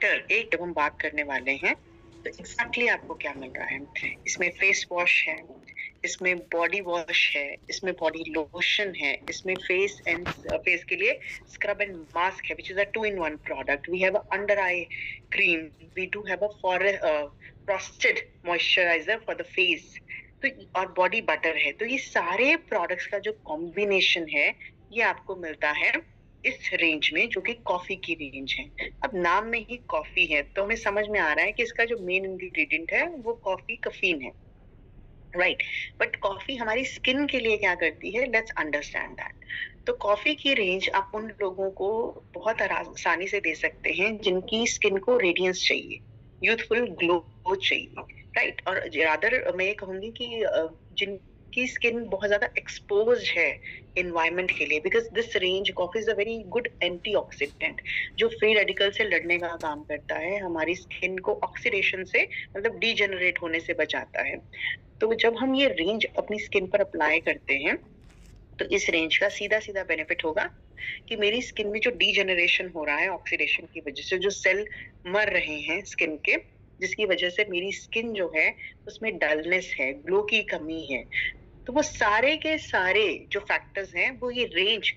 After एक जब हम बात करने वाले हैं तो एग्जैक्टली आपको क्या मिल रहा है। इसमें फेस वॉश है, इसमें बॉडी वॉश है, इसमें बॉडी लोशन है, इसमें फेस के लिए स्क्रब एंड मास्क है, which is a 2 in 1 product. We have a under eye cream, we do have a frosted moisturiser for the face, तो और बॉडी बटर है। तो ये सारे प्रोडक्ट्स का जो कॉम्बिनेशन है ये आपको मिलता है इस रेंज में, जो कि कॉफी की रेंज है। अब नाम में ही कॉफी है तो हमें समझ में आ रहा है कि इसका जो मेन इंग्रेडिएंट है वो कॉफी कफीन है, राइट। बट कॉफी हमारी स्किन के लिए क्या करती है, लेट्स अंडरस्टैंड दैट। तो कॉफी की रेंज आप उन लोगों को बहुत आसानी से दे सकते हैं जिनकी स्किन को रेडियंस चाहिए, यूथफुल ग्लो चाहिए, राइट। और रादर मैं ये कहूंगी कि जिनकी स्किन बहुत ज्यादा एक्सपोज है एनवायरमेंट के लिए, because this range coffee is a very good antioxidant जो फ्री रेडिकल से लड़ने का काम करता है, हमारी स्किन को ऑक्सीडेशन से मतलब डीजेनरेट होने से बचाता है। तो जब हम ये रेंज अपनी स्किन पर अप्लाई करते हैं तो इस रेंज का सीधा सीधा बेनिफिट होगा कि मेरी स्किन में जो डीजेनरेशन हो रहा है ऑक्सीडेशन की वजह से, जो सेल मर रहे हैं स्किन के, जिसकी वजह से मेरी स्किन जो है उसमें डलनेस है, ग्लो की कमी है, तो वो सारे के सारे जो फैक्टर्स हैं वो ये रेंज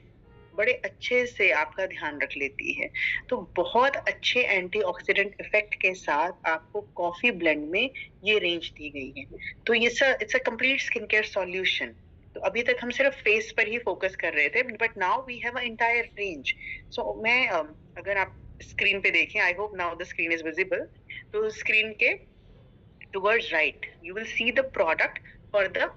बड़े अच्छे से आपका ध्यान रख लेती है। तो बहुत अच्छे एंटीऑक्सीडेंट इफेक्ट के साथ आपको कॉफी ब्लेंड में ये रेंज दी गई है। तो ये it's a complete skin care solution. तो अभी तक हम सिर्फ फेस पर ही फोकस कर रहे थे, but now we have a entire range. So मैं अगर आप स्क्रीन पे देखें, I hope now the screen is visible, तो स्क्रीन के towards right you will see the product for the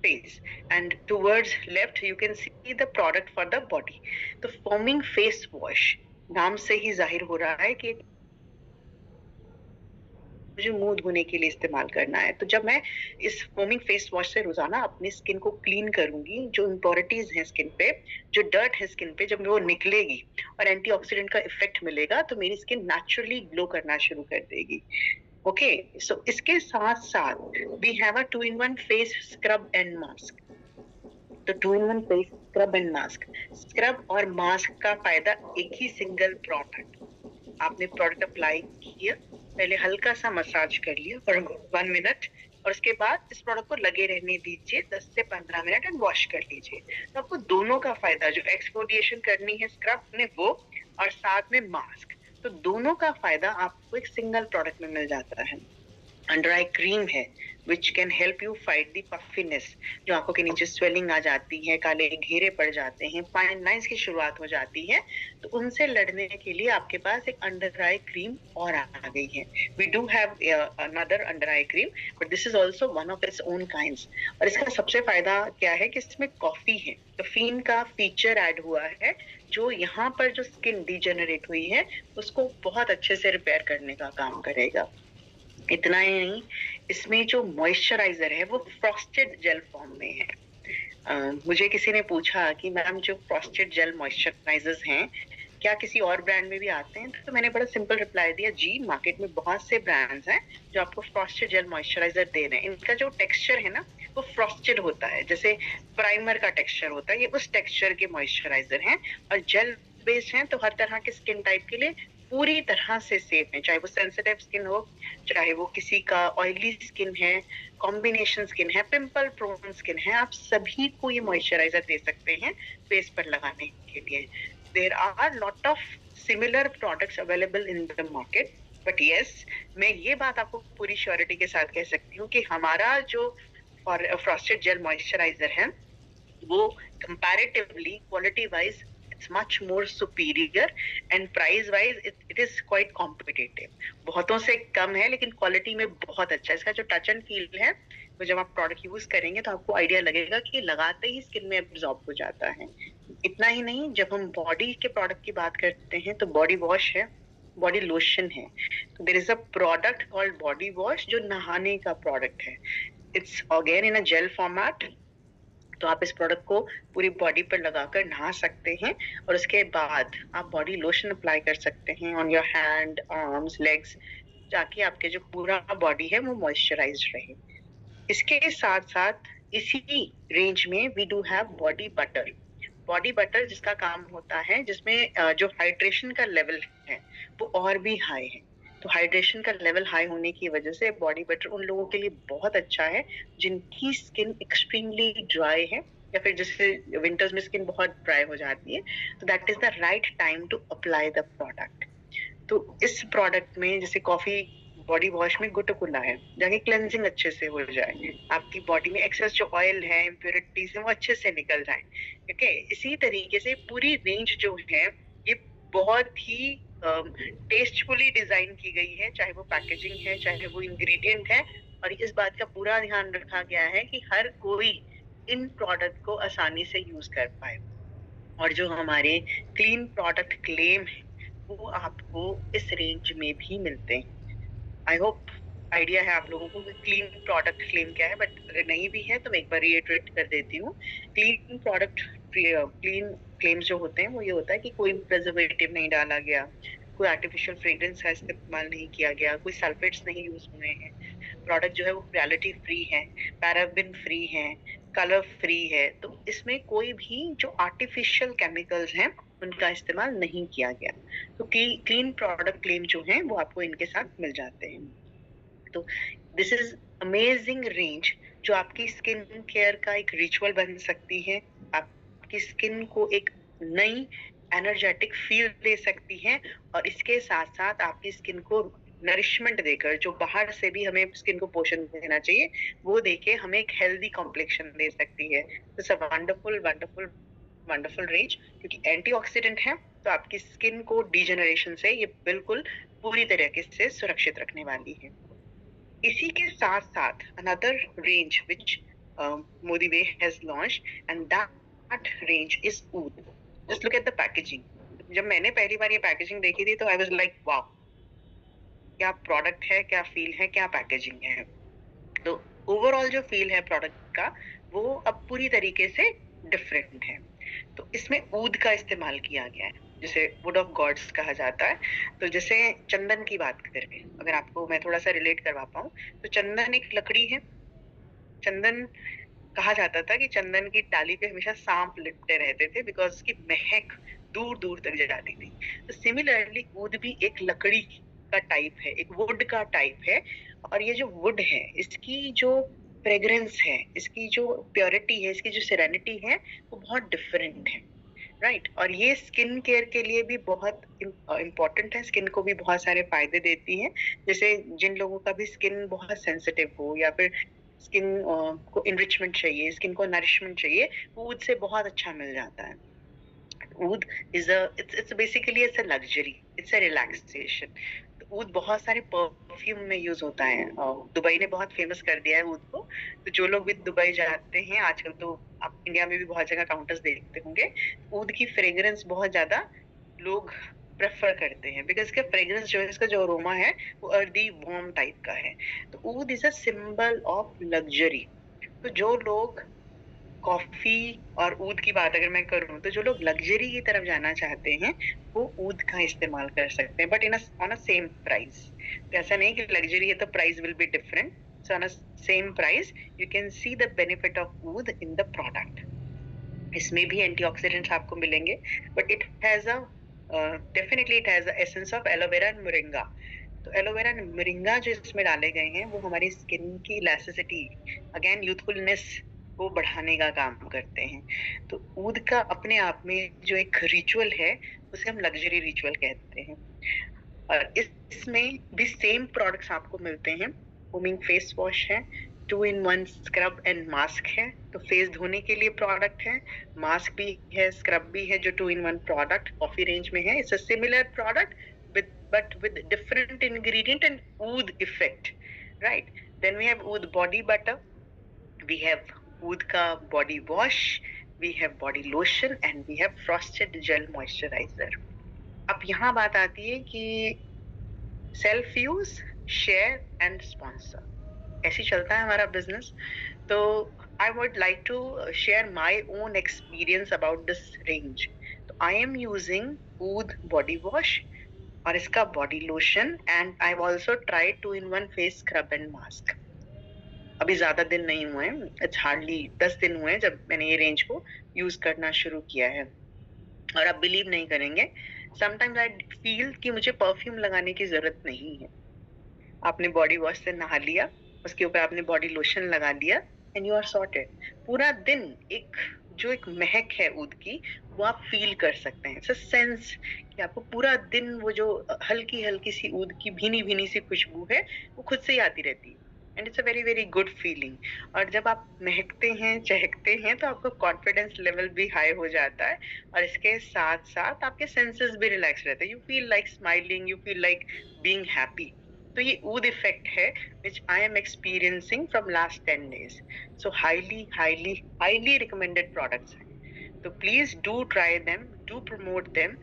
face, and towards left you can see the product for the body. तो foaming face wash नाम से ही जाहिर हो रहा है कि मुझे मुंह धोने के लिए इस्तेमाल करना है। तो जब मैं इस फोमिंग फेस वॉश से रोजाना अपनी स्किन को क्लीन करूंगी, जो इम्प्योरिटीज हैं स्किन पे, जो डर्ट है स्किन पे, जब वो निकलेगी और एंटीऑक्सीडेंट का इफेक्ट मिलेगा तो मेरी स्किन नेचुरली ग्लो करना शुरू कर देगी। ओके, सो इसके साथ साथ we have a 2 in 1 face scrub and mask. तो 2 in 1 face scrub and mask, scrub और मास्क का फायदा एक ही सिंगल प्रोडक्ट। आपने प्रोडक्ट अप्लाई किया, पहले हल्का सा मसाज कर लिया फॉर 1 मिनट, और उसके बाद इस प्रोडक्ट को लगे रहने दीजिए 10 से 15 मिनट एंड वॉश कर लीजिए। तो आपको दोनों का फायदा, जो एक्सफोलिएशन करनी है स्क्रब में वो, और साथ में मास्क, तो दोनों का फायदा आपको एक सिंगल प्रोडक्ट में मिल जाता है। अंडर आई क्रीम है which can help you fight the puffiness, जो आंखों के नीचे स्वेलिंग आ जाती है, काले घेरे पड़ जाते हैं, फाइन लाइंस की शुरुआत हो जाती है, तो उनसे लड़ने के लिए आपके पास एक अंडर आई क्रीम और आ गई है। We do have another under eye cream, but this is also one of its own kinds. और इसका सबसे फायदा क्या है कि इसमें कॉफी है, कैफीन का फीचर ऐड हुआ है, जो यहाँ पर जो स्किन डिजेनरेट हुई है उसको बहुत अच्छे से रिपेयर करने का काम करेगा। इतना ही नहीं, इसमें जो मॉइस्चराइजर है वो फ्रॉस्टेड जेल फॉर्म में है। मुझे किसी ने पूछा कि मैम जो फ्रॉस्टेड जेल मॉइस्चराइजर्स हैं क्या किसी और ब्रांड में भी आते हैं, तो मैंने बड़ा सिंपल रिप्लाई दिया, जी मार्केट में बहुत से ब्रांड्स हैं जो आपको फ्रॉस्टेड जेल मॉइस्चराइजर दे रहे हैं। इनका जो टेक्सचर है ना वो फ्रॉस्टेड होता है, जैसे प्राइमर का टेक्सचर होता है, ये उस टेक्सचर के मॉइस्चराइजर हैं, और जेल बेस्ड हैं, तो हर तरह के स्किन टाइप के लिए पूरी तरह से सेफ है, चाहे वो सेंसिटिव स्किन हो, चाहे वो किसी का ऑयली स्किन है, कॉम्बिनेशन स्किन है, पिंपल प्रोन स्किन है, आप सभी को ये मॉइस्चराइजर दे सकते हैं फेस पर लगाने के लिए। There are lot of similar products available in the market, but yes, मैं ये बात आपको पूरी श्योरिटी के साथ कह सकती हूँ कि हमारा जो फ्रॉस्टेड जेल मॉइस्चराइजर है वो comparatively quality wise it's much more superior, and price wise it is quite competitive. बहुतों से कम है लेकिन क्वालिटी में बहुत अच्छा है। इसका जो टच एंड फील है वो जब आप प्रोडक्ट यूज करेंगे तो आपको आइडिया लगेगा कि लगाते ही स्किन में एब्जॉर्ब हो जाता है। इतना ही नहीं, जब हम बॉडी के प्रोडक्ट की बात करते हैं तो बॉडी वॉश है, बॉडी लोशन है, तो there is a product called body wash जो नहाने का प्रोडक्ट है। It's again in a gel format, तो आप इस प्रोडक्ट को पूरी बॉडी पर लगाकर नहा सकते हैं, और उसके बाद आप बॉडी लोशन अप्लाई कर सकते हैं on your hand, arms, legs, ताकि आपके जो पूरा बॉडी है वो मॉइस्चराइज रहे। इसके साथ साथ इसी रेंज में we do have body butter. Body butter जिसका काम होता है, जिसमें जो हाइड्रेशन का लेवल है वो और भी हाई है। तो हाइड्रेशन का लेवल हाई होने की वजह से बॉडी बटर उन लोगों के लिए बहुत अच्छा है जिनकी स्किन एक्सट्रीमली ड्राई है, या फिर जैसे विंटर्स में स्किन बहुत ड्राई हो जाती है, तो that is the right time to apply the product. तो इस प्रोडक्ट में जैसे कॉफी बॉडी वॉश में गुटकुला है, जाके क्लेंजिंग अच्छे से हो जाए, आपकी बॉडी में एक्सेस जो ऑयल है, इम्प्योरिटीज है, वो अच्छे से निकल जाए। ओके, इसी तरीके से पूरी रेंज जो है ये बहुत ही टेस्टफुली डिजाइन की गई है, चाहे वो पैकेजिंग है, चाहे वो इंग्रेडिएंट है, और इस बात का पूरा ध्यान रखा गया है कि हर कोई इन प्रोडक्ट को आसानी से यूज कर पाए। और जो हमारे क्लीन प्रोडक्ट क्लेम है वो आपको इस रेंज में भी मिलते हैं। आई होप आइडिया है आप लोगों को कि क्लीन प्रोडक्ट क्लेम क्या है, बट अगर नहीं भी है तो मैं एक बार रिएटरेट कर देती हूँ। क्लीन प्रोडक्ट क्लीन क्लेम्स जो होते हैं वो ये होता है कि कोई प्रिजर्वेटिव नहीं डाला गया, कोई आर्टिफिशियल फ्रेग्रेंस का इस्तेमाल नहीं किया गया, कोई सल्फेट्स नहीं यूज हुए हैं, प्रोडक्ट जो है वो क्वालिटी फ्री है, पैराबिन फ्री है, कलर फ्री है। तो इसमें कोई भी जो आर्टिफिशियल केमिकल्स हैं उनका इस्तेमाल नहीं किया गया। तो क्लीन प्रोडक्ट क्लेम जो है वो आपको इनके साथ मिल जाते हैं। तो दिस इज अमेजिंग रेंज जो आपकी स्किन केयर का एक रिचुअल बन सकती है, आपकी स्किन को एक नई एनर्जेटिक फील दे सकती है, और इसके साथ साथ आपकी स्किन को नरिशमेंट देकर, जो बाहर से भी हमें स्किन को पोषण देना चाहिए वो देके हमें एक हेल्दी कॉम्प्लेक्शन दे सकती है। It's a wonderful wonderful wonderful range, क्योंकि एंटीऑक्सीडेंट है तो आपकी स्किन को डिजेनरेशन से ये बिल्कुल पूरी तरीके से सुरक्षित रखने वाली है। इसी के साथ साथ another range which Modi Way has launched, and that range is Oud. Just look at the packaging. जब मैंने पहली बार ये पैकेजिंग देखी थी तो आई वाज लाइक वाओ, क्या प्रोडक्ट है, क्या फील है, क्या पैकेजिंग है। तो ओवरऑल जो फील है प्रोडक्ट का वो अब पूरी तरीके से डिफरेंट है। तो इसमें ऊद का इस्तेमाल किया गया है, जिसे वुड ऑफ गॉड्स कहा जाता है। तो जैसे चंदन की बात करें, अगर आपको मैं थोड़ा सा रिलेट करवा पाऊँ, तो चंदन एक लकड़ी है। चंदन कहा जाता था कि चंदन की डाली पे हमेशा सांप लिपटे रहते थे बिकॉज उसकी महक दूर दूर तक जाती थी। तो सिमिलरली ऊद भी एक लकड़ी का टाइप है, एक वुड का टाइप है, और ये जो वुड है इसकी जो फ्रेग्रेंस है, इसकी जो प्योरिटी है, इसकी जो सेरेनिटी है वो बहुत डिफरेंट है। राइट, और ये स्किन केयर के लिए भी बहुत इम्पोर्टेंट है, स्किन को भी बहुत सारे फायदे देती है। जैसे जिन लोगों का भी स्किन बहुत सेंसिटिव हो, या फिर स्किन को इनरिचमेंट चाहिए, स्किन को नरिशमेंट चाहिए, वो ऊद से बहुत अच्छा मिल जाता है। Oud is a it's basically it's a luxury, it's a relaxation. Oud बहुत सारे परफ्यूम में यूज होता है, दुबई ने बहुत फेमस कर दिया है ऊद को। तो जो लोग भी दुबई जाते हैं आजकल, तो आप इंडिया में भी बहुत जगह काउंटर्स देखते होंगे, ऊद की फ्रेग्रेंस बहुत ज्यादा लोग प्रेफर करते हैं, बिकॉज इसका फ्रेग्रेंस जो है, इसका जो अरोमा है वो अर्दी वार्म टाइप का है। तो oud is a symbol of luxury. तो जो लोग कॉफी और ऊद की बात अगर मैं करूं, तो जो लोग लग्जरी की तरफ जाना चाहते हैं वो ऊद का इस्तेमाल कर सकते हैं, but in on a same price. तो ऐसा नहीं कि लग्जरी है तो price will be different. So on a same price you can see the benefit of oud in the product. इसमें भी एंटीऑक्सीडेंट्स आपको मिलेंगे, but it has a definitely it has a essence of aloe vera and moringa. तो aloe vera and moringa जो इसमें डाले गए हैं वो हमारी स्किन की इलास्टिसिटी, अगेन यूथफुलनेस को बढ़ाने का काम करते हैं। तो ऊद का अपने आप में जो एक रिचुअल है उसे हम लग्जरी रिचुअल कहते हैं। और इसमें भी सेम प्रोडक्ट्स आपको मिलते हैं। फोमिंग फेस वॉश है, 2 in 1 स्क्रब एंड मास्क है। तो फेस धोने के लिए प्रोडक्ट है, मास्क भी है, स्क्रब भी है, जो 2 in 1 प्रोडक्ट कॉफी रेंज में है। It's a similar product with but with different ingredient and oud effect, right? Then we have oud body butter, we have oud ka body wash, we have body lotion, and we have frosted gel moisturizer. अब यहाँ बात आती है कि self use, share and sponsor, ऐसे चलता है हमारा बिजनेस। तो I would like to share my own experience about this range. तो I am using oud body wash और इसका body lotion, and I also try 2 in 1 face scrub and mask. अभी ज्यादा दिन नहीं हुए हैं, इट्स हार्डली 10 दिन हुए हैं जब मैंने ये रेंज को यूज करना शुरू किया है। और आप बिलीव नहीं करेंगे, समटाइम्स आई फील कि मुझे परफ्यूम लगाने की जरूरत नहीं है। आपने बॉडी वॉश से नहा लिया, उसके ऊपर आपने बॉडी लोशन लगा लिया, एंड यू आर सॉर्टेड। पूरा दिन एक जो एक महक है ऊद की, वो आप फील कर सकते हैं। सेंस कि आपको पूरा दिन वो जो हल्की हल्की सी ऊद की भीनी भीनी सी खुशबू है, वो खुद से ही आती रहती है। And it's a very very good feeling. और जब आप महकते हैं, चहकते हैं, तो आपका कॉन्फिडेंस लेवल भी हाई हो जाता है। और इसके साथ साथ आपके सेंसेस भी रिलैक्स रहते हैं। You feel like smiling, you feel like being happy. तो ये ऊद इफेक्ट है which I am experiencing from last 10 days. So highly, highly, highly recommended products हैं। तो please do try them, do promote them.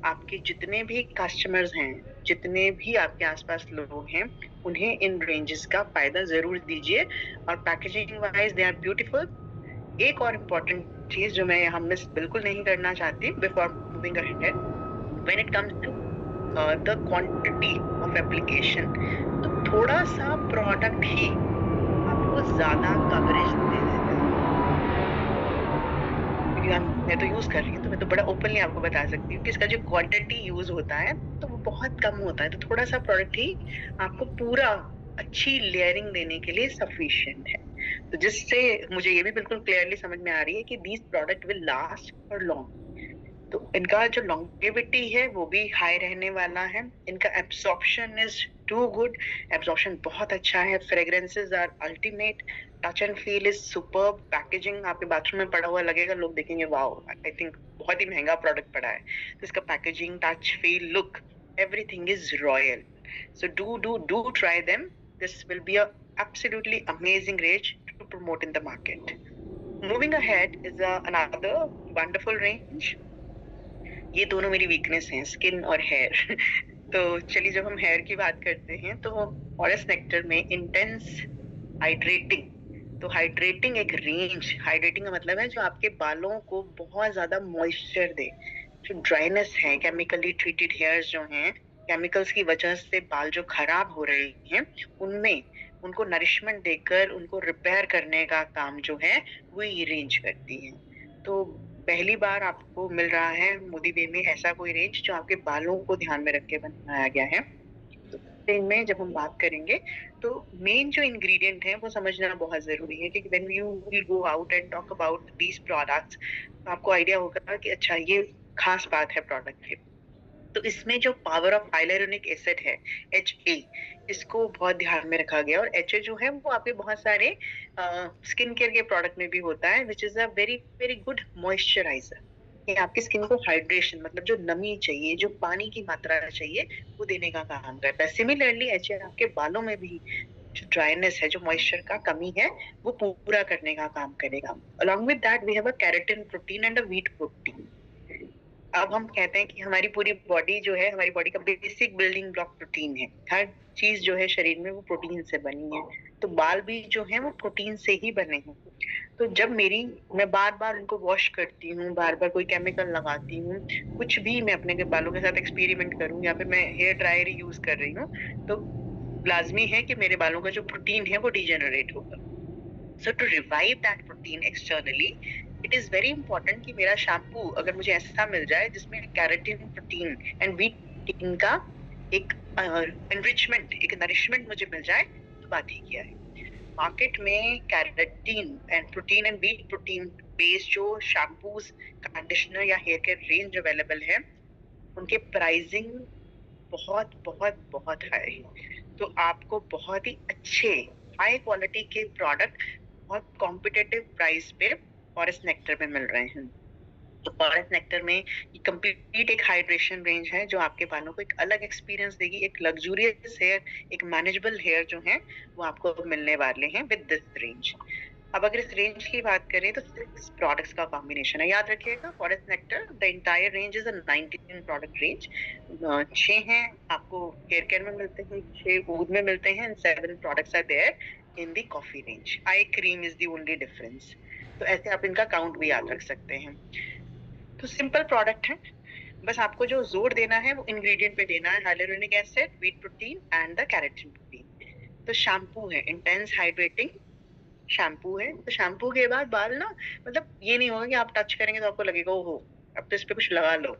आपके जितने भी कस्टमर्स हैं, जितने भी आपके आसपास लोग हैं, उन्हें इन रेंजेस का फायदा जरूर दीजिए। और packaging wise they are beautiful. एक और इम्पोर्टेंट चीज जो मैं यहाँ मिस बिल्कुल नहीं करना चाहती before moving ahead, when it comes to the quantity of application, तो थोड़ा सा प्रोडक्ट ही आपको ज्यादा कवरेज दे देता है। क्योंकि मैं तो यूज कर रही हूँ, तो मैं तो बड़ा ओपनली आपको बता सकती हूँ कि इसका जो क्वांटिटी यूज होता है, तो वो बहुत कम होता है। तो थोड़ा सा प्रोडक्ट ही आपको पूरा अच्छी लेयरिंग देने के लिए सफिशिएंट है। तो जिससे मुझे ये भी बिल्कुल क्लियरली समझ में आ रही है कि these product will last for long. तो इनका जो लॉन्गेविटी है वो भी हाई रहने वाला है। इनका absorption is too good, absorption बहुत अच्छा है। Fragrances are ultimate, touch and feel is superb. Packaging आपके बाथरूम में पड़ा हुआ लगेगा, लोग देखेंगे वाओ, आई थिंक बहुत ही महंगा प्रोडक्ट पड़ा है। तो इसका packaging, touch, feel, look, everything is royal. So do try them. This will be a absolutely amazing range to promote in the market. Moving ahead is another wonderful range. ये दोनों मेरी weakness हैं, skin और hair. तो चलिए, जब हम hair की बात करते हैं तो फॉरेस्ट नेक्टर में इंटेंस हाइड्रेटिंग, तो हाइड्रेटिंग एक रेंज, हाइड्रेटिंग का मतलब है जो आपके बालों को बहुत ज्यादा मॉइस्चर दे। जो ड्राइनेस है, केमिकली ट्रीटेड हेयर्स जो हैं, केमिकल्स की वजह से बाल जो खराब हो रहे हैं, उनमें उनको नरिशमेंट देकर उनको रिपेयर करने का काम जो है वो ये रेंज करती है। तो पहली बार आपको मिल रहा है मोदी वे में ऐसा कोई रेंज जो आपके बालों को ध्यान में रख के बनाया गया है। तो इनमें जब हम बात करेंगे, तो मेन जो इंग्रेडिएंट है वो समझना बहुत जरूरी है। क्योंकि when you will go out and talk about these products, तो आपको आइडिया होगा कि अच्छा ये खास बात है प्रोडक्ट की। तो इसमें जो पावर ऑफ हाइलुरोनिक एसिड है, HA, इसको बहुत ध्यान में रखा गया। और HA जो है वो आपके बहुत सारे स्किन केयर के प्रोडक्ट में भी होता है, which is a very very good moisturiser. ये आपकी स्किन को हाइड्रेशन, मतलब जो नमी चाहिए, जो पानी की मात्रा चाहिए, वो देने का काम करता है। सिमिलरली HA आपके बालों में भी जो ड्राइनेस है, जो मॉइस्चर का कमी है, वो पूरा करने का काम करेगा। Along with that we have a keratin protein and a wheat protein. अब हम कहते हैं कि हमारी पूरी बॉडी जो है, हमारी बॉडी का बेसिक बिल्डिंग ब्लॉक प्रोटीन है। हर चीज जो है शरीर में वो प्रोटीन से बनी है। तो बाल भी जो है वो प्रोटीन से ही बने हैं। तो जब मैं बार बार उनको वॉश करती हूँ, बार बार कोई केमिकल लगाती हूँ, कुछ भी मैं अपने के बालों के साथ एक्सपेरिमेंट करूँ, या फिर मैं हेयर ड्रायर यूज कर रही हूँ, तो लाजमी है कि मेरे बालों का जो प्रोटीन है वो डिजेनरेट होगा। So to revive that protein externally, it is very important कि मेरा शैम्पू अगर मुझे ऐसा मिल जाए जिसमें keratin, protein and wheat protein का एक एनरिचमेंट, एक नरिशमेंट मुझे मिल जाए, तो बात ही क्या है। मार्केट में keratin and protein and wheat protein based जो शैम्पूज, कंडीशनर या हेयर केयर रेंज अवेलेबल है, उनके प्राइसिंग बहुत बहुत बहुत हाई है। तो आपको बहुत ही अच्छे हाई क्वालिटी के प्रोडक्ट बहुत कॉम्पिटेटिव प्राइस पे फॉरेस्ट नेक्टर में मिल रहे हैं। तो फॉरेस्ट नेक्टर में ये कंप्लीट एक हाइड्रेशन रेंज है जो आपके बालों को एक अलग एक्सपीरियंस देगी। एक लग्जूरियस हेयर, एक मैनेजेबल हेयर जो है वो आपको मिलने वाले हैं विद दिस रेंज। अब अगर इस रेंज की बात करें तो 6 प्रोडक्ट्स का कॉम्बिनेशन है। याद रखिएगा, forest nectar the entire range is a 19 product range. 6 हैं आपको हेयर केयर में मिलते हैं, 6 ऊद में मिलते हैं, and 7 products are there in the coffee range. Eye cream is the only difference. तो ऐसे आप इनका काउंट भी याद रख सकते हैं। तो सिंपल प्रोडक्ट है, बस आपको जो जोर देना है वो इंग्रेडिएंट पे देना है, hyaluronic acid, wheat protein and the keratin protein. तो शैम्पू है, इंटेंस हाइड्रेटिंग शैम्पू है। तो शैम्पू के बाद बाल ना, मतलब ये नहीं होगा कि आप टच करेंगे तो आपको लगेगा ओहो अब तो इस पे कुछ लगा लो।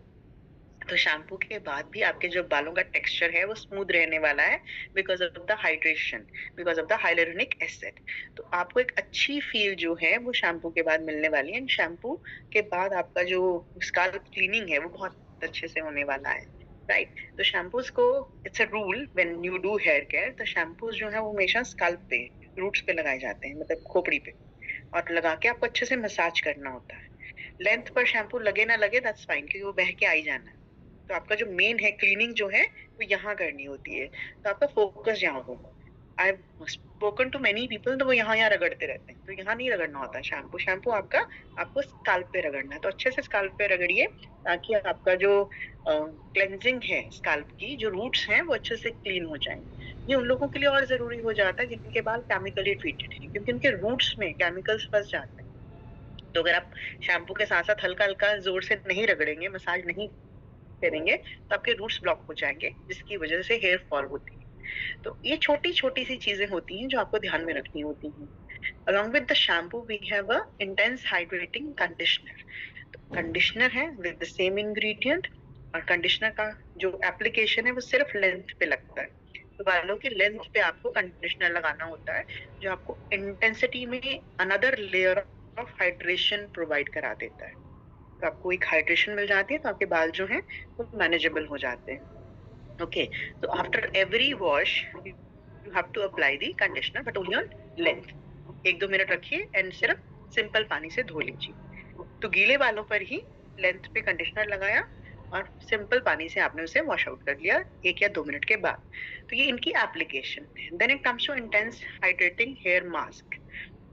तो शैम्पू के बाद भी आपके जो बालों का टेक्सचर है वो स्मूथ रहने वाला है, because of the hydration, because of the hyaluronic acid. तो आपको एक अच्छी फील जो है वो शैम्पू के बाद मिलने वाली है। एंड शैम्पू के बाद आपका जो स्काल्प क्लीनिंग है वो बहुत अच्छे से होने वाला है, राइट। तो शैम्पूज को, it's a rule when you do here care, तो शैम्पूज जो है वो हमेशा स्काल्प पे, रूट्स पे लगाए जाते हैं, मतलब खोपड़ी पे, और लगा के आपको अच्छे से मसाज करना होता है। लेंथ पर शैम्पू लगे ना लगे दैट्स फाइन, क्योंकि वो बह के आ ही जाना है। तो आपका जो मेन है क्लीनिंग जो है वो यहाँ करनी होती है, तो आपका फोकस यहाँ होगा। I spoken to many people, तो वो यहाँ यहाँ रगड़ते रहते हैं, तो यहाँ नहीं रगड़ना होता है शैम्पू। शैम्पू आपका, आपको स्काल्प पे रगड़ना है, तो अच्छे से स्काल्प पे रगड़िए, ताकि आपका जो क्लेंजिंग है स्काल्प की, जो रूट्स हैं वो अच्छे से क्लीन हो जाएं। ये उन लोगों के लिए और जरूरी हो जाता है जिनके बाल केमिकली ट्रीटेड है, क्योंकि उनके रूट्स में केमिकल्स फंस जाते हैं। तो अगर आप शैम्पू के साथ साथ हल्का हल्का जोर से नहीं रगड़ेंगे, मसाज नहीं करेंगे, तो आपके रूट्स ब्लॉक हो जाएंगे, जिसकी वजह से हेयर फॉल होती है। तो ये छोटी छोटी सी चीजें होती हैं जो आपको ध्यान में रखनी होती हैं। Along with the shampoo, we have a intense hydrating conditioner. तो कंडीशनर है विद द सेम इंग्रेडिएंट, और कंडीशनर का जो एप्लीकेशन है वो सिर्फ लेंथ पे लगता है। तो बालों की लेंथ पे आपको कंडीशनर लगाना होता है, जो आपको इंटेंसिटी में another layer of hydration provide करा देता है। तो आपको एक हाइड्रेशन मिल जाती है, तो आपके बाल जो हैं वो मैनेजेबल हो जाते हैं। ओके, तो after every wash you have to apply the conditioner, but only on length. 1-2 minute रखिए एंड सिर्फ सिंपल पानी से धो लीजिए। तो गीले बालों पर ही लेंथ पे कंडीशनर लगाया, और सिंपल पानी से आपने उसे वॉश आउट कर लिया 1 या 2 मिनट के बाद। तो ये इनकी एप्लीकेशन है। Then it comes to intense hydrating hair mask.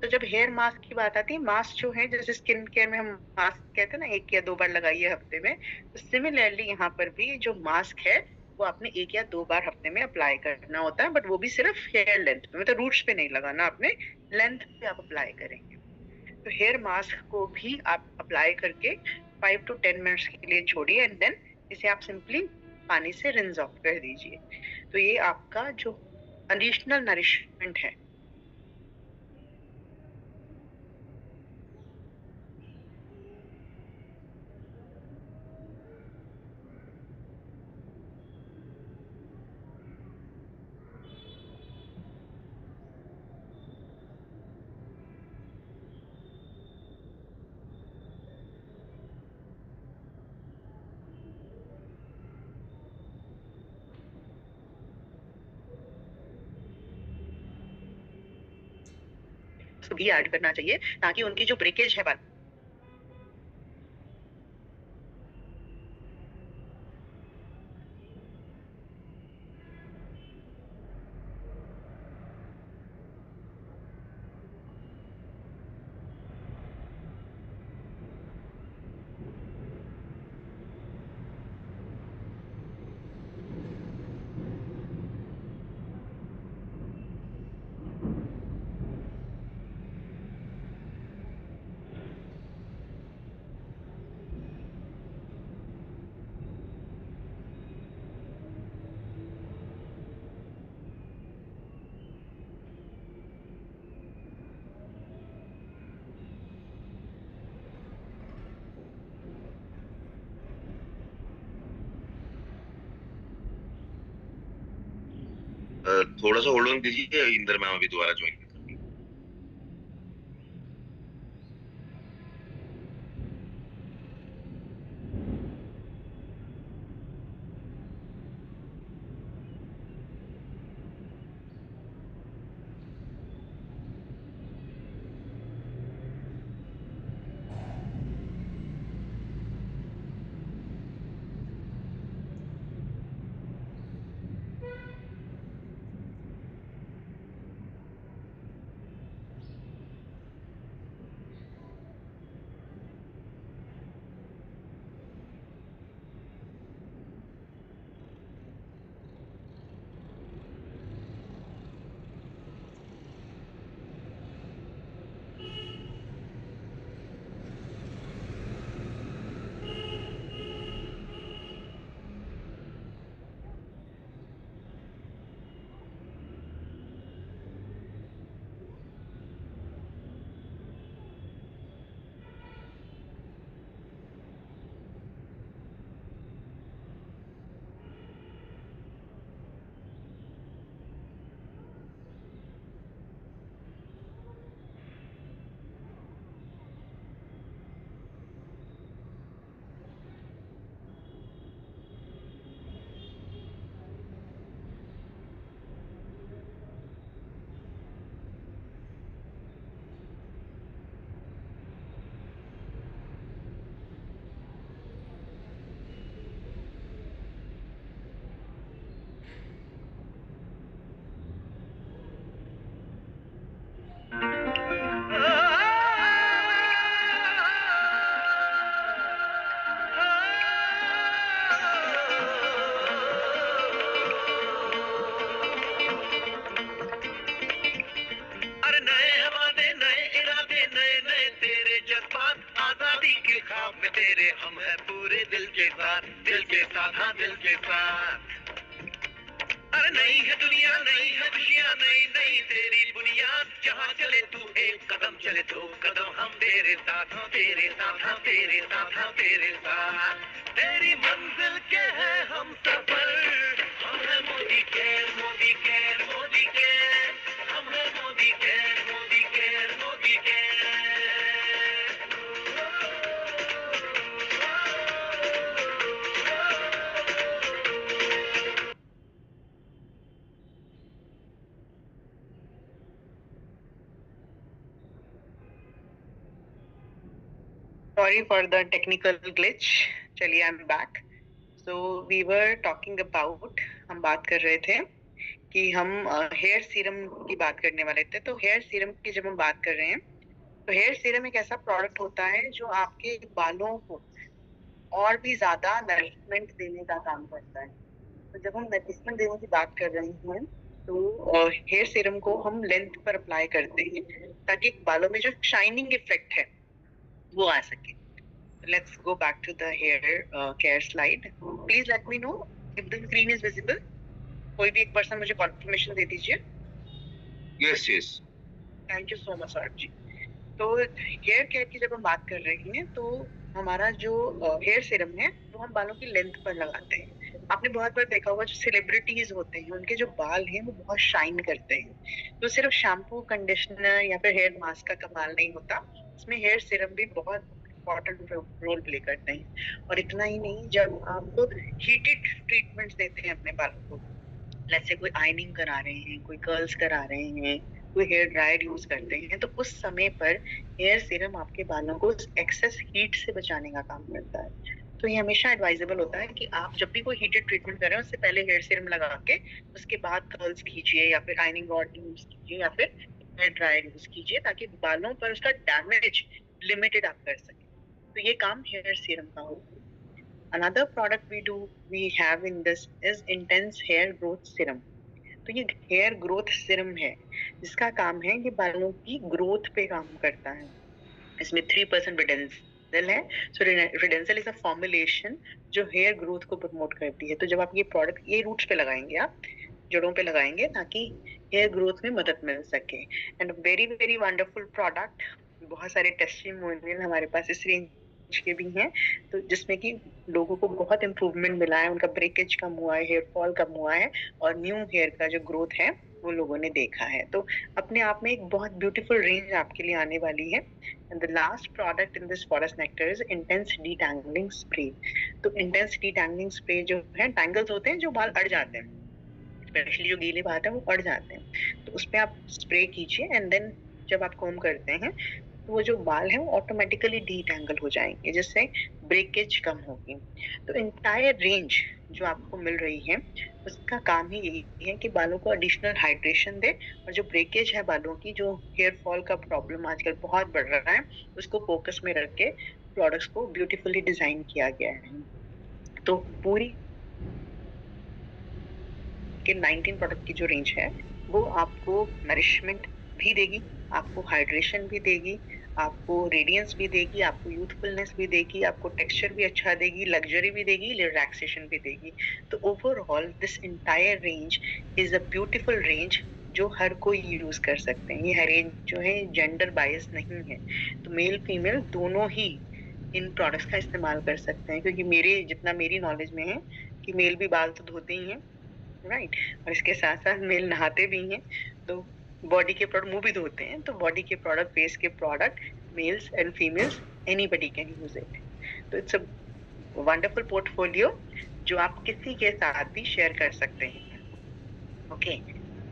तो जब हेयर मास्क की बात आती है, मास्क जो है जैसे स्किन केयर में हम मास्क कहते हैं ना, 1 या 2 बार लगाइए हफ्ते में, तो सिमिलरली यहाँ पर भी जो मास्क है वो आपने 1 या 2 बार हफ्ते में अप्लाई करना होता है, बट वो भी सिर्फ हेयर लेंथ पे, मतलब रूट्स पे नहीं लगाना, आपने लेंथ पे आप अप्लाई करेंगे। तो हेयर मास्क को भी आप अप्लाई करके 5 to 10 मिनट्स के लिए छोड़िए, एंड देन इसे आप सिंपली पानी से रिंस ऑफ कर दीजिए। तो ये आपका जो एडिशनल नरिशमेंट है। भी ऐड करना चाहिए, ताकि उनकी जो ब्रेकेज है बाल, थोड़ा सा होल्ड ऑन कीजिए, इंदर मैम अभी दोबारा ज्वाइन। दिल के साथ, दिल के साथ, हाँ दिल के साथ। अरे नई है दुनिया, नई है खुशियाँ, नई नई तेरी बुनियाद, जहाँ चले तू एक कदम, चले दो कदम, हम तेरे साथ, हम तेरे साथ, हम तेरे साथ, हम तेरे साथ। तेरी मंजिल के हैं हम सफर, हम हैं मोदी के, मोदी के, मोदी के, हम हैं मोदी के, मोदी के, मोदी के। Sorry for the technical glitch. चलिए, I'm back. So we were talking about, हम बात कर रहे थे कि हम हेयर सीरम की बात करने वाले थे। तो हेयर सीरम की जब हम बात कर रहे हैं, तो हेयर सीरम एक ऐसा प्रोडक्ट होता है जो आपके बालों को और भी ज्यादा नरिशमेंट देने का काम करता है। तो जब हम नरिशमेंट देने की बात कर रहे हैं, तो हेयर सीरम को हम लेंथ पर अप्लाई करते हैं ताकि बालों में जो शाइनिंग इफेक्ट है वो आ सके। Let's go back to the hair care slide. Please let me know if the screen is visible. कोई भी एक पर्सन मुझे कॉन्फर्मेशन दे दीजिए। Yes, yes. Thank you so much Saurabh ji. तो हेयर केयर की जब हम बात कर रहे हैं, तो हमारा जो हेयर सीरम है वो हम बालों की लेंथ पर लगाते हैं। आपने बहुत बार देखा होगा, जो सेलिब्रिटीज होते हैं उनके जो बाल हैं वो बहुत शाइन करते हैं। तो सिर्फ शैम्पू, कंडीशनर या फिर हेयर मास्क का कमाल नहीं होता, इसमें हेयर सीरम भी बहुत इम्पोर्टेंट रोल प्ले करते हैं। और इतना ही नहीं, जब आप हीटेड ट्रीटमेंट्स देते हैं अपने बालों को, जैसे कोई आयनिंग करा रहे हैं, कोई कर्ल्स करा रहे हैं, कोई हेयर ड्रायर यूज करते हैं, तो उस समय पर हेयर सीरम आपके बालों को एक्सेस हीट से बचाने का काम करता है। तो ये हमेशा एडवाइजेबल होता है कि आप जब भी कोई हीटेड ट्रीटमेंट कर रहे हैं, उससे पहले हेयर सीरम लगा के उसके बाद कर्ल्स कीजिए या फिर आयनिंग रॉड यूज कीजिए या फिर हेयर ड्रायर यूज कीजिए, ताकि बालों पर उसका डैमेज लिमिटेड आप कर सकें। तो ये काम हेयर सीरम का होता है। Another product we have in this is intense hair growth serum. तो ये हेयर ग्रोथ सिरम है, जिसका काम है कि बालों की ग्रोथ पे काम करता है। इसमें 3% रिडेंसल है। सो रिडेंसल इज अ फॉर्मुलेशन जो हेयर ग्रोथ को प्रमोट करती है। तो जब आप ये प्रोडक्ट ये रूट्स पे लगाएंगे, आप जड़ों पे लगाएंगे, ताकि हेयर ग्रोथ में मदद मिल सके। And very very wonderful product. बहुत सारे टेस्टिमोनियल हमारे पास इस रेंज के भी हैं, तो जिसमें कि लोगों को बहुत इंप्रूवमेंट मिला है, उनका ब्रेकेज कम हुआ है, हेयर फॉल कम हुआ है, और न्यू हेयर का जो ग्रोथ है वो लोगों ने देखा है। तो अपने आप में एक बहुत ब्यूटीफुल रेंज आपके लिए आने वाली है। And the last product in this forest nectar is intense detangling spray. तो इंटेंस डीटैंगलिंग स्प्रे जो है, टैंगल्स होते हैं जो बाल अड़ जाते हैं, स्पेशली जो गीले बाल है वो अड़ जाते हैं, तो उस पे आप स्प्रे कीजिए। एंड देन जब आप कोम करते हैं, तो वो जो बाल है वो ऑटोमेटिकली डीटैंगल हो जाएंगे, जिससे ब्रेकेज कम होगी। तो इंटायर रेंज जो आपको मिल रही है, उसका काम ही यही है कि बालों को एडिशनल हाइड्रेशन दे, और जो ब्रेकेज है बालों की, जो हेयर फॉल का प्रॉब्लम आजकल बहुत बढ़ रहा है, उसको फोकस में रख के प्रोडक्ट्स को ब्यूटीफुली डिजाइन किया गया है। तो पूरी के 19 प्रोडक्ट की जो रेंज है, वो आपको नरिशमेंट भी देगी, आपको हाइड्रेशन भी देगी, आपको रेडियंस भी देगी, आपको यूथफुलनेस भी देगी, आपको टेक्सचर भी अच्छा देगी, लग्जरी भी देगी, रिलैक्सेशन भी देगी। तो overall this entire range is a beautiful range जो हर कोई यूज कर सकते हैं। ये रेंज जो है जेंडर बायस नहीं है, तो मेल फीमेल दोनों ही इन प्रोडक्ट्स का इस्तेमाल कर सकते हैं, क्योंकि मेरी नॉलेज में है कि मेल भी बाल तो धोते ही हैं, राइट, और इसके साथ साथ मेल नहाते भी हैं। तो बॉडी के प्रोडक्ट, मुंह भी धोते हैं, तो बॉडी के प्रोडक्ट, फेस के product, mails and females, anybody can use it. तो इट्स अ वंडरफुल पोर्टफोलियो जो आप किसी के साथ भी शेयर कर सकते हैं। ओके,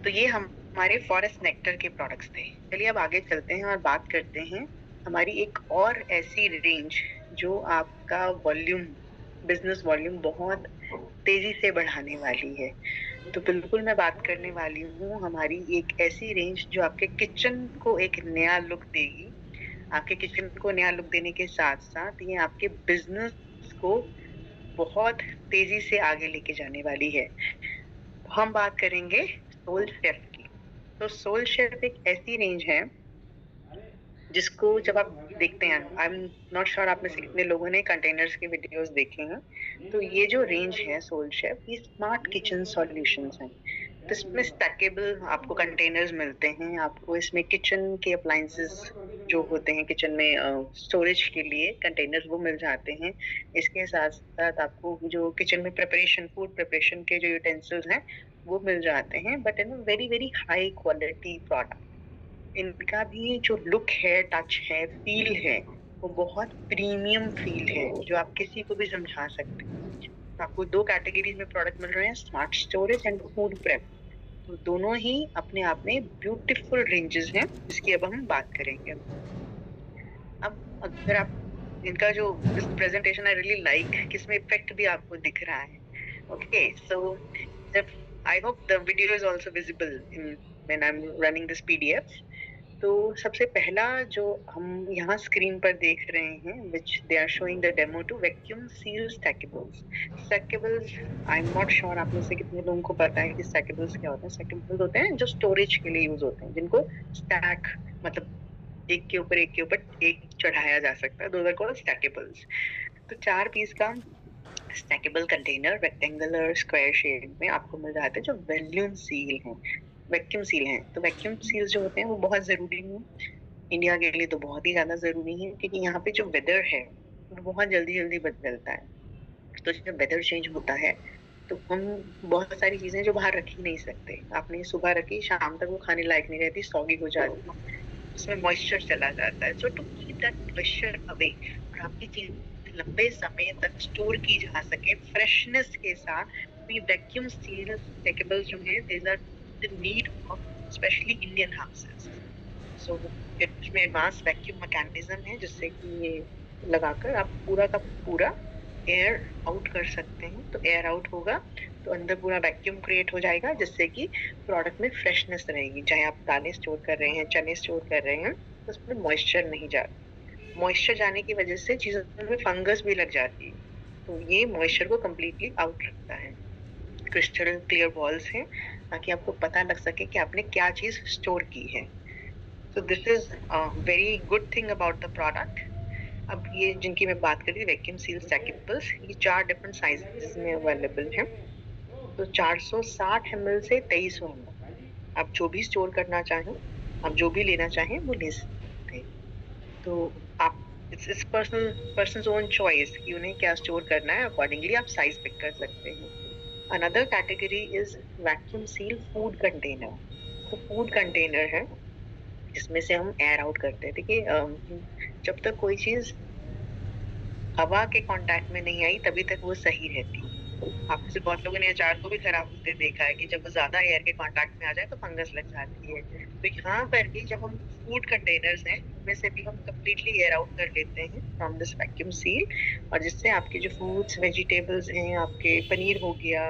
तो ये हमारे फॉरेस्ट नेक्टर के प्रोडक्ट्स थे। चलिए अब आगे चलते हैं और बात करते हैं हमारी एक और ऐसी रेंज जो आपका वॉल्यूम, बिजनेस वॉल्यूम बहुत तेजी से बढ़ाने वाली है। तो बिल्कुल मैं बात करने वाली हूँ हमारी एक ऐसी रेंज जो आपके किचन को एक नया लुक देगी। आपके किचन को नया लुक देने के साथ साथ ये आपके बिजनेस को बहुत तेजी से आगे लेके जाने वाली है। हम बात करेंगे सोल शेफ की। तो सोल शेफ एक ऐसी रेंज है जिसको जब आप देखते हैं। आई एम नॉट श्योर आप में से कितने लोगों ने कंटेनर्स के वीडियोस देखे हैं। तो ये जो रेंज है सोल शेफ, ये स्मार्ट किचन सॉल्यूशंस हैं। तो इसमें स्टैकेबल आपको कंटेनर्स मिलते हैं, आपको इसमें किचन के अप्लायंसेस जो होते हैं किचन में स्टोरेज के लिए कंटेनर्स वो मिल जाते हैं। इसके साथ साथ आपको जो किचन में प्रिपरेशन, फूड प्रिपरेशन के जो यूटेंसिल्स हैं वो मिल जाते हैं, but in very very high quality product. इनका भी जो लुक है, टच है, फील है, वो बहुत प्रीमियम फील है जो आप किसी को भी समझा सकते हैं। तो आपको दो कैटेगरीज में प्रोडक्ट मिल रहे हैं, smart storage and food prep. तो दोनों ही अपने आप में ब्यूटीफुल रेंजेस हैं, जिसकी अब हम बात करेंगे। अब अगर आप इनका जो this presentation I really like, किसमें इफेक्ट भी आपको दिख रहा है। ओके, सो जब I hope the video is also visible in when I am running this PDF. तो सबसे पहला जो हम यहाँ स्क्रीन पर देख रहे हैं, which they are showing the demo to vacuum seal stackables. Stackables, I am not sure आप में से कितने लोगों को पता है कि स्टैकेबल्स क्या होते हैं। स्टैकेबल्स होते हैं जो स्टोरेज के लिए यूज होते हैं, जिनको स्टैक मतलब एक के ऊपर एक के ऊपर एक चढ़ाया जा सकता है। Those are called stackables. तो 4 पीस का stackable container rectangular square shape में आपको मिल जाते हैं, जो वैल्यूम सील है, वैक्यूम सील है। तो वैक्यूम सील जो होते हैं वो बहुत जरूरी है इंडिया के लिए, तो बहुत ही ज्यादा जरूरी है, क्योंकि यहाँ पे जो वेदर है वो बहुत जल्दी जल्दी बदलता है। तो जब वेदर चेंज होता है तो हम बहुत सारी चीजें जो बाहर रख ही नहीं सकते, आपने सुबह रखी शाम तक वो खाने लायक नहीं रहती, सौगी हो जाती है, उसमें मॉइस्चर चला जाता है। So to keep that moisture away और आपकी चीज लंबे समय तक स्टोर की जा सके फ्रेशनेस के साथ, तो ये वैक्यूम सील स्टेकेबल्स जो है, these are the need of specially Indian houses. So इसमें एडवांस वैक्यूम मैकेनिज्म है, जिससे कि ये लगाकर आप पूरा का पूरा एयर आउट कर सकते हैं। तो एयर आउट होगा तो अंदर पूरा वैक्यूम क्रिएट हो जाएगा, जिससे कि प्रोडक्ट में फ्रेशनेस रहेगी। चाहे आप दालें स्टोर कर रहे हैं, चने स्टोर कर रहे हैं, तो उसमें मॉइस्चर नहीं जाता। मॉइस्चर जाने की वजह से चीजों में फंगस भी लग जाती है, तो ये मॉइस्चर को कंप्लीटली आउट रखता है। क्रिस्टल क्लियर वॉल्स हैं, ताकि आपको पता लग सके कि आपने क्या चीज स्टोर की है। So this is a very good thing about the product. अब ये जिनकी मैं बात करी वैक्यूम सील स्टैकेबल्स, ये 4 डिफरेंट साइजेस में अवेलेबल हैं। तो 460 ml से 2300 ml, आप जो भी स्टोर करना चाहें, आप जो भी लेना चाहें वो ले सकते हैं। तो आप इट्स पर्सनल ओन चॉइस कि उन्हें क्या स्टोर करना है, अकॉर्डिंगली आप साइज पिक कर सकते हैं। Another category is vacuum seal food container. तो फूड कंटेनर है जिसमें से हम एयर आउट करते हैं। देखिए, जब तक कोई चीज हवा के कांटेक्ट में नहीं आई तभी तक वो सही रहती है। आप में से बहुत लोगों ने अचार को भी खराब होते देखा है कि जब वो ज्यादा एयर के कांटेक्ट में आ जाए तो फंगस लग जाती है। तो यहाँ पर भी जब हम फूड कंटेनर्स हैं उनमें से भी हम कंप्लीटली एयर आउट कर लेते हैं फ्रॉम दिस वैक्यूम सील, और जिससे आपके जो फ्रूट्स वेजिटेबल्स हैं, आपके पनीर हो गया,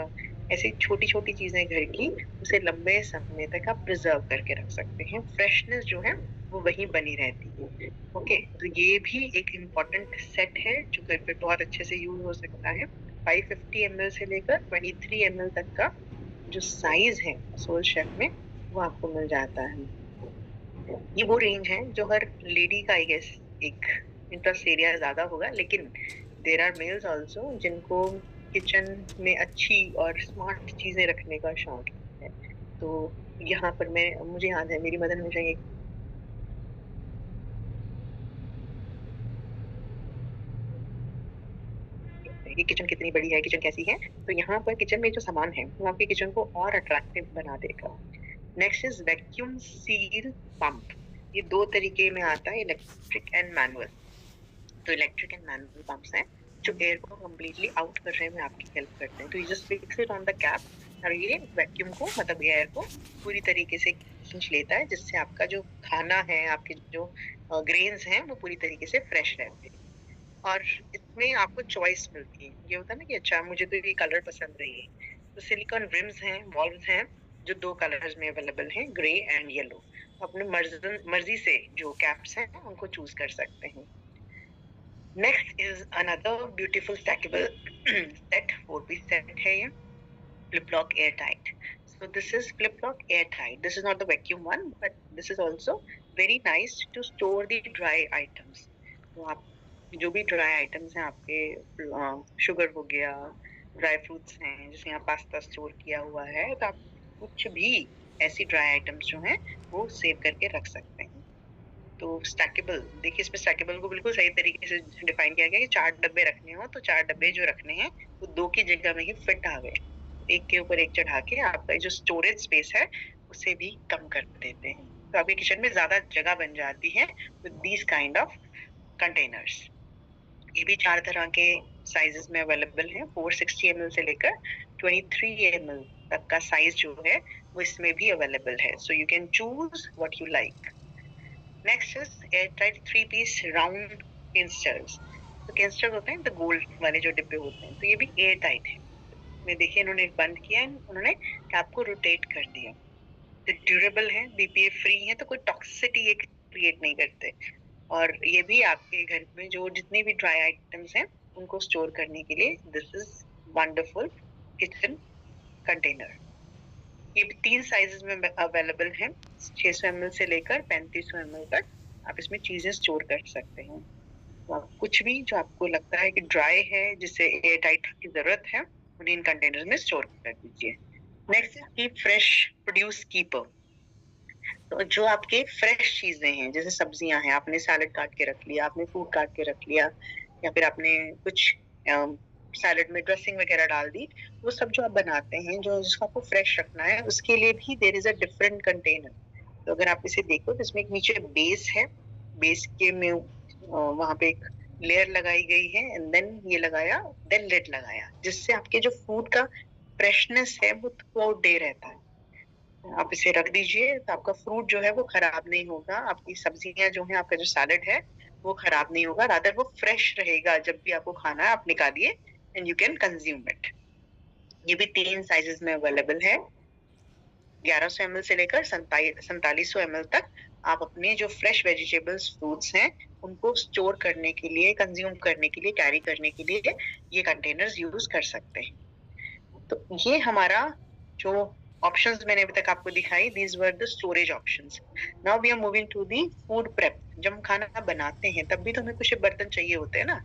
ऐसी छोटी छोटी चीजें घर की, उसे लंबे समय तक आप प्रिजर्व करके रख सकते हैं। फ्रेशनेस जो है वो वही बनी रहती है। ओके, तो ये भी एक इम्पोर्टेंट सेट है जो घर पे बहुत अच्छे से यूज हो सकता है। 550 ml से लेकर 23 ml तक का जो साइज है सोल शेफ में, वो आपको मिल जाता है। ये वो रेंज है जो हर लेडी का आई गेस एक इंटरेस्ट एरिया ज्यादा होगा, लेकिन देर आर मेल्स ऑल्सो जिनको किचन में अच्छी और स्मार्ट चीजें रखने का शौक है। तो यहाँ पर मैं, मुझे याद है मेरी मदर हमेशा ये किचन कितनी बड़ी है, किचन कैसी है। तो यहाँ पर किचन में जो सामान है वो आपके किचन को और अट्रैक्टिव बना देगा। Next is vacuum seal pump. ये दो तरीके में आता है, इलेक्ट्रिक एंड मैनुअल। तो इलेक्ट्रिक एंड मैनुअल पंप्स हैं जो एयर को कंप्लीटली आउट करने में आपकी हेल्प करते हैं। तो you just fix it on the cap और ये वैक्यूम को, मतलब एयर को पूरी तरीके से खींच लेता है, जिससे आपका जो खाना है, आपके जो ग्रेन्स हैं, वो पूरी तरीके से फ्रेश रहते हैं। और इसमें आपको चॉइस मिलती है। ये होता है ना कि अच्छा मुझे तो ये कलर पसंद नहीं है, तो सिलिकॉन रिम्स हैं, वॉल्व्स हैं, जो 2 कलर्स में अवेलेबल हैं, ग्रे एंड येलो। अपने मर्जी से जो कैप्स हैं उनको चूज कर सकते हैं। Next is another beautiful stackable set, 4 piece set है ये, flip lock airtight. So this is flip lock airtight. This is not the vacuum one, but this is also very nice to store the dry items. तो आप जो भी dry items हैं आपके, sugar हो गया, ड्राई फ्रूट्स हैं, जैसे यहाँ पास्ता स्टोर किया हुआ है, तो आप कुछ भी ऐसी ड्राई आइटम्स जो हैं वो सेव करके रख सकते हैं। तो स्टैकेबल, देखिए इसमें स्टैकेबल को बिल्कुल सही तरीके से डिफाइन किया गया है कि 4 डब्बे रखने हो तो 4 डब्बे जो रखने हैं वो 2 की जगह में ही फिट आवे। एक के ऊपर एक चढ़ा के आपका जो स्टोरेज स्पेस है उसे भी कम कर देते हैं। तो आपके किचन में ज़्यादा जगह बन जाती है with these kind of containers. ये भी 4 तरह के साइजेस में अवेलेबल है, 460 ml से लेकर 23 ml तक का साइज जो है वो इसमें भी अवेलेबल है। So you can choose what you like. Next is airtight 3 piece round canisters. तो कैंस्टर होते हैं तो गोल्ड वाले जो डिब्बे होते हैं, तो ये भी एयर टाइट है। में देखिए इन्होंने बंद किया, उन्होंने कैप को रोटेट कर दिया। तो ड्यूरेबल है, बीपीए फ्री है, तो कोई टॉक्सिसिटी ये क्रिएट नहीं करते। और ये भी आपके घर में जो जितनी भी ड्राई आइटम्स हैं उनको स्टोर करने के लिए this is wonderful kitchen container. ये भी 3 साइजेस में अवेलेबल है, 600 ml से लेकर 3500 ml तक आप इसमें चीजें स्टोर कर सकते हैं। तो आप कुछ भी जो आपको लगता है कि ड्राई है जिससे एयर टाइट की जरूरत है उन्हें इन कंटेनर्स में स्टोर कर दीजिए। Next is keep fresh produce keeper. तो जो आपके फ्रेश चीजें हैं, जैसे सब्जियां हैं, आपने सैलेड काट के रख लिया, आपने फ्रूट काट के रख लिया, या फिर आपने कुछ सैलेड में ड्रेसिंग वगैरह डाल दी, वो सब जो आप बनाते हैं, जो जिसको आपको फ्रेश रखना है, उसके लिए भी there is a different container. तो अगर आप इसे देखो तो इसमें एक नीचे बेस है, बेस के में वहां पे एक लेयर लगाई गई है, एंड देन ये लगाया, देन लिड लगाया, जिससे आपके जो फूड का फ्रेशनेस है वो थ्रू आउट डे रहता है। आप इसे रख दीजिए तो आपका फ्रूट जो है वो खराब नहीं होगा, आपकी सब्जियां जो है, आपका जो सैलेड है वो खराब नहीं होगा, रादर वो फ्रेश रहेगा। जब भी आपको खाना है आप निकालिए and you can consume it. ये भी 3 साइजेस में अवेलेबल है, 1100 ml से लेकर 4700 ml तक। आप अपने जो फ्रेश वेजिटेबल्स फ्रूट्स हैं उनको स्टोर करने के लिए, कंज्यूम करने के लिए, कैरी करने के लिए ये कंटेनर्स यूज कर सकते हैं। तो ये हमारा जो ऑप्शंस मैंने अभी तक आपको दिखाई, these were the storage options. Now we are moving to the food prep. जब हम खाना बनाते हैं तब भी तो हमें कुछ बर्तन चाहिए होते हैं ना,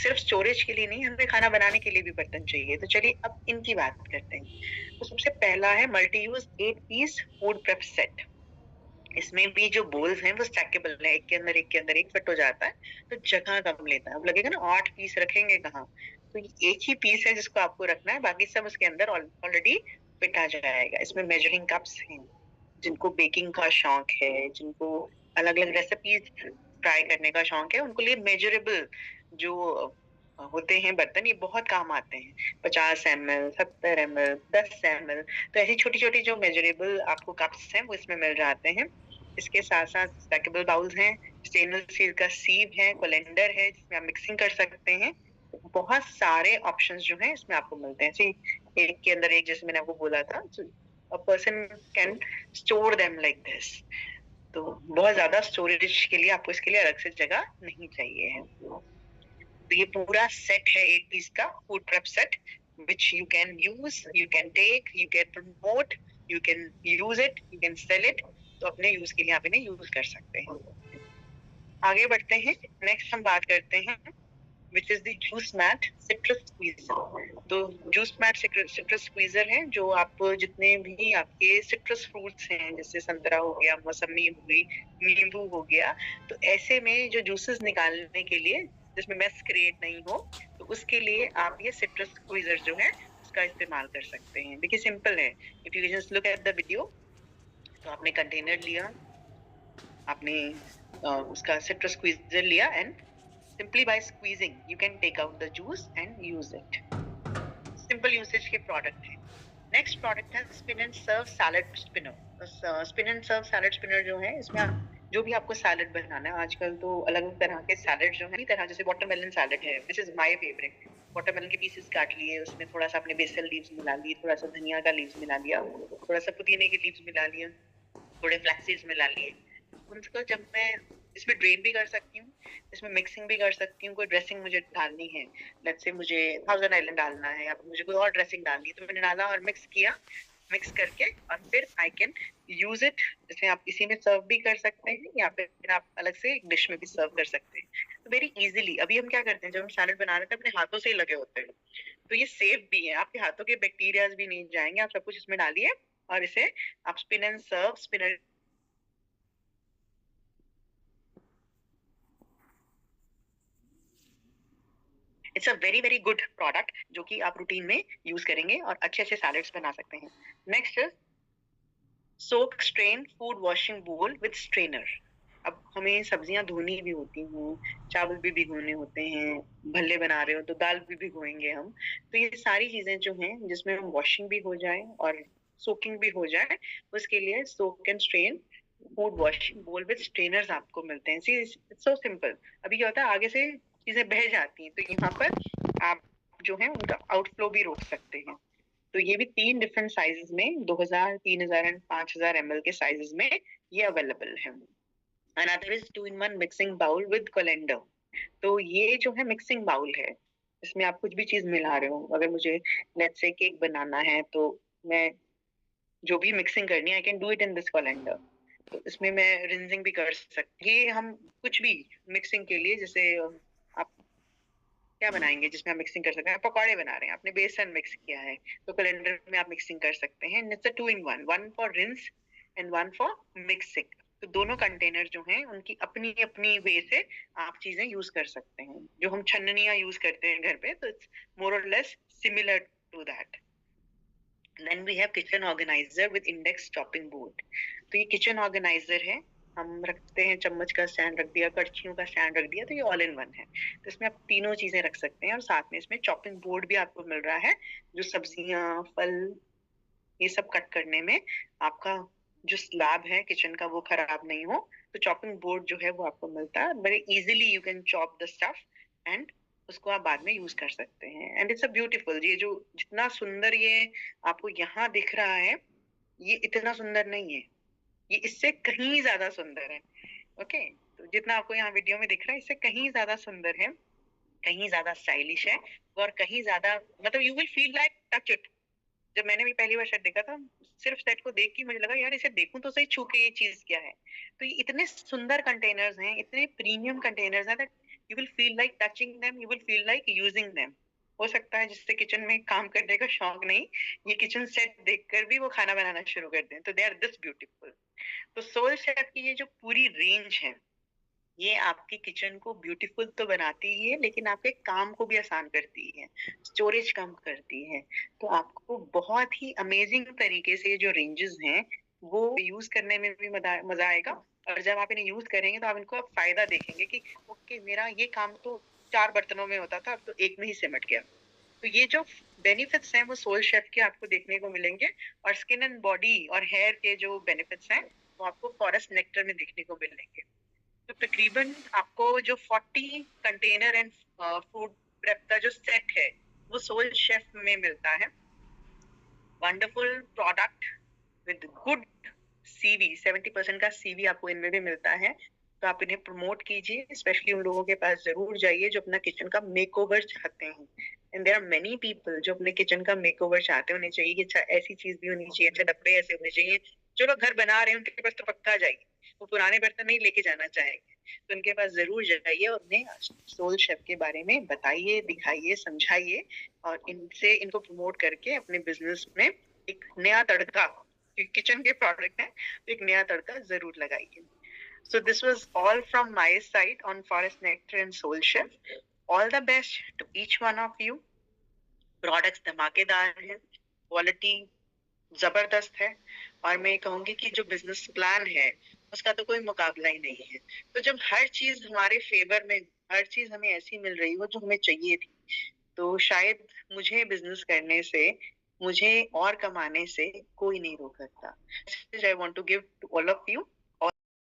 सिर्फ स्टोरेज के लिए नहीं, हमें खाना बनाने के लिए भी बर्तन चाहिए। तो चलिए अब इनकी बात करते हैं। तो सबसे पहला है multi use 8 piece food prep set. इसमें भी जो बोल्स हैं वो स्टैकेबल है, एक के अंदर एक फिट हो जाता है, तो जगह कम लेता है। अब लगेगा ना 8 पीस रखेंगे कहाँ, तो ये एक ही पीस है जिसको आपको रखना है, बाकी सब उसके अंदर ऑलरेडी फिट आ जाएगा। इसमें मेजरिंग कप्स हैं, जिनको बेकिंग का शौक है, जिनको अलग अलग रेसिपीज ट्राई करने का शौक है, उनको लिए मेजरेबल जो होते हैं बर्तन, ये बहुत काम आते हैं। 50 ml, 70 ml, 10 ml, तो ऐसी छोटी छोटी जो मेजरेबल आपको कप्स हैं वो इसमें मिल जाते हैं। इसके साथ साथ स्टैकेबल बाउल्स हैं, स्टेनलेस स्टील का सीव है, कोलेंडर है जिसमें आप मिक्सिंग कर सकते हैं। बहुत सारे ऑप्शंस जो हैं इसमें आपको मिलते हैं। एक के अंदर एक, जैसे मैंने आपको बोला था, a person can store them like this. तो बहुत ज्यादा स्टोरेज के लिए आपको इसके लिए अलग से जगह नहीं चाहिए है। तो ये पूरा सेट है 8 पीस का food prep set, which you can use, you can take, you can promote, you can use it, you can sell it। तो अपने यूज के लिए आप इन्हें यूज कर सकते हैं। आगे बढ़ते हैं, नेक्स्ट हम बात करते हैं which is the juice mat citrus squeezer। तो जूस मैट सिट्रस स्क्वीजर है, जो आप जितने भी आपके सिट्रस फ्रूट्स हैं, जैसे संतरा हो गया, मौसमी हो गई, नींबू हो गया, तो ऐसे में जो जूसेस निकालने के लिए जिसमें मेस क्रिएट नहीं हो, तो उसके लिए आप ये सिट्रस स्क्वीजर जो है उसका इस्तेमाल कर सकते हैं। देखिए सिंपल है, if you just look at the video. तो आपने कंटेनर लिया, आपने उसका सिट्रस स्क्वीजर लिया, and simply by squeezing you can take out the juice and use it। Simple usage के प्रोडक्ट है। नेक्स्ट प्रोडक्ट है spin and serve salad spinner. Spin and serve salad spinner जो है, इसमें आप जो भी आपको सैलेड बनाना है, आजकल तो अलग अलग तरह के सैलेड जो है, तरह जैसे वाटरमेलन सैलेड है, this is my favourite. Watermelon के पीसेस काट लिए, उसमें थोड़ा सा आपने बेसल लीव्स मिला ली, थोड़ा सा धनिया का लीव्स मिला लिया, थोड़ा सा पुदीने के लीव्स मिला लिया, थोड़े फ्लैक्स सीड्स मिला लिए। उनको जब मैं इसमें ड्रेन भी कर सकती हूँ, इसमें मिक्सिंग भी कर सकती हूँ। कोई ड्रेसिंग मुझे डालनी है, लेट्स से मुझे थाउजेंड आइलैंड डालना है, या मुझे कोई और ड्रेसिंग डालनी है, तो मैंने डाला और मिक्स किया, मिक्स करके और फिर आई कैन यूज इट। जैसे आप इसी में सर्व भी कर सकते हैं या फिर आप अलग से एक डिश में भी सर्व कर सकते हैं, तो वेरी इजीली। अभी हम क्या करते हैं, जब हम सैलेड बना रहे थे अपने हाथों से ही लगे होते हैं, तो ये सेफ भी है, आपके हाथों के बैक्टीरियाज भी नहीं जाएंगे। आप सब कुछ इसमें डालिए और इसे आप spin and serve, spin. It's a very very good product जो कि आप रूटीन में यूज करेंगे और अच्छे अच्छे सैलेड्स बना सकते हैं। Next is soak strain food washing बोल विद स्ट्रेनर। अब हमें सब्जियां धोनी भी होती हैं, चावल भी भिगोने होते हैं, भल्ले बना रहे हो तो दाल भी भिगोएंगे हम। तो ये सारी चीजें जो हैं जिसमें हम वॉशिंग भी हो जाए और सोकिंग भी हो जाए, उसके लिए सोक एंड स्ट्रेन फूड वॉशिंग बोल विद स्ट्रेनर्स आपको मिलते हैं। See it's so simple. अभी क्या होता है, आगे से चीजें बह जाती हैं, तो यहाँ पर आप जो है उनका आउटफ्लो भी रोक सकते हैं। तो ये भी 3 डिफरेंट साइजेस में, 2000, 3000 एंड 5000 ml के साइजेस में ये अवेलेबल है। Another is 2-in-1 mixing bowl with colander. तो ये जो है मिक्सिंग बाउल है, इसमें आप कुछ भी चीज मिला रहे हो। अगर मुझे लेट्स से केक बनाना है तो मैं जो भी मिक्सिंग करनी है I can do it in this colander. तो इसमें मैं रिंजिंग भी कर सकती, ये हम कुछ भी मिक्सिंग के लिए, जैसे आप क्या बनाएंगे जिसमें आप मिक्सिंग कर सकते हैं, पकौड़े बना रहे हैं, आपने बेसन मिक्स किया है तो कैलेंडर में आप मिक्सिंग कर सकते हैं। It's a 2-in-1, one for rinse and one for mixing. तो दोनों कंटेनर जो हैं उनकी अपनी अपनी वे से आप चीजें यूज कर सकते हैं। जो हम छन्नियां यूज करते हैं घर पे, तो इट्स मोर और less similar to that. Then we have kitchen organiser with index chopping board. तो ये किचन ऑर्गेनाइजर है, हम रखते हैं, चम्मच का स्टैंड रख दिया, कड़छियों का स्टैंड रख दिया, तो ये ऑल इन वन है। तो इसमें आप तीनों चीजें रख सकते हैं और साथ में इसमें चॉपिंग बोर्ड भी आपको मिल रहा है, जो सब्जियां, फल, ये सब कट करने में आपका जो स्लैब है किचन का वो खराब नहीं हो। तो चॉपिंग बोर्ड जो है वो आपको मिलता है, very easily you can chop the stuff and उसको आप बाद में यूज कर सकते हैं। एंड इट्स अ ब्यूटीफुल, ये जो जितना सुंदर ये आपको यहाँ दिख रहा है, ये इतना सुंदर नहीं है, ये इससे कहीं ज्यादा सुंदर है। ओके, तो जितना आपको यहाँ वीडियो में दिख रहा है इससे कहीं ज्यादा सुंदर है, कहीं ज्यादा स्टाइलिश है, और कहीं ज्यादा, मतलब you will feel like touch it. जब मैंने भी पहली बार सेट देखा था, सिर्फ सेट को देख के मुझे लगा यार इसे देखूं तो सही छू के ये चीज क्या है। तो ये इतने सुंदर कंटेनर्स हैं, इतने प्रीमियम कंटेनर्स हैं that you will feel like touching them, you will feel like using them. हो सकता है जिससे किचन में काम करने का शौक नहीं, ये किचन सेट देखकर भी वो खाना बनाना शुरू कर दें, तो दे आर दिस ब्यूटीफुल। तो सोल शेफ की ये जो पूरी रेंज है, ये आपकी किचन को ब्यूटीफुल तो बनाती ही है, लेकिन आपके काम को भी आसान करती है, स्टोरेज कम करती है। तो आपको बहुत ही अमेजिंग तरीके से जो रेंजेस हैं वो यूज करने में भी मजा मजा आएगा। और जब आप इन्हें यूज करेंगे तो आप इनको आप फायदा देखेंगे कि ओके, मेरा ये काम तो 4 बर्तनों में होता था, अब तो एक में ही सिमट गया। तो ये जो बेनिफिट्स हैं वो सोल शेफ के आपको देखने को मिलेंगे। और स्किन एंड बॉडी और हेयर के जो बेनिफिट्स हैं वो आपको फॉरेस्ट नेक्टर में देखने को मिलेंगे। तो तकरीबन आपको जो 40 कंटेनर एंड फूड प्रेप का जो सेट है वो सोल शेफ में मिलता है। Wonderful product with good CV, 70% का सीवी आपको इनमें भी मिलता है। तो आप इन्हें प्रमोट कीजिए, स्पेशली उन लोगों के पास जरूर जाइए जो अपना किचन का मेकओवर चाहते हैं। And there are many people जो अपने किचन का मेकओवर चाहते हैं, उन्हें चाहिए कि अच्छा ऐसी चीज भी होनी चाहिए, अच्छा डब्बे ऐसे होने चाहिए। जो लोग घर बना रहे हैं उनके पास तो पक्का जाएगी, वो पुराने बर्तन नहीं लेके जाना चाहेंगे, तो उनके पास जरूर जाइए और उन्हें सोल शेफ के बारे में बताइए, दिखाइए, समझाइए, और इनसे इनको प्रमोट करके अपने बिजनेस में एक नया तड़का, किचन के प्रोडक्ट है तो एक नया तड़का जरूर लगाइए। So this was all from my side on Forest Nectar and Soul Chef. All the best to each one of you. Products धमाकेदार हैं, क्वालिटी जबरदस्त है, और मैं कहूंगी कि जो बिजनेस प्लान है उसका तो कोई मुकाबला ही नहीं है। तो जब हर चीज हमारे फेवर में, हर चीज हमें ऐसी मिल रही हो जो हमें चाहिए थी, तो शायद मुझे बिजनेस करने से, मुझे और कमाने से कोई नहीं रोक सकता। I want to give to all of you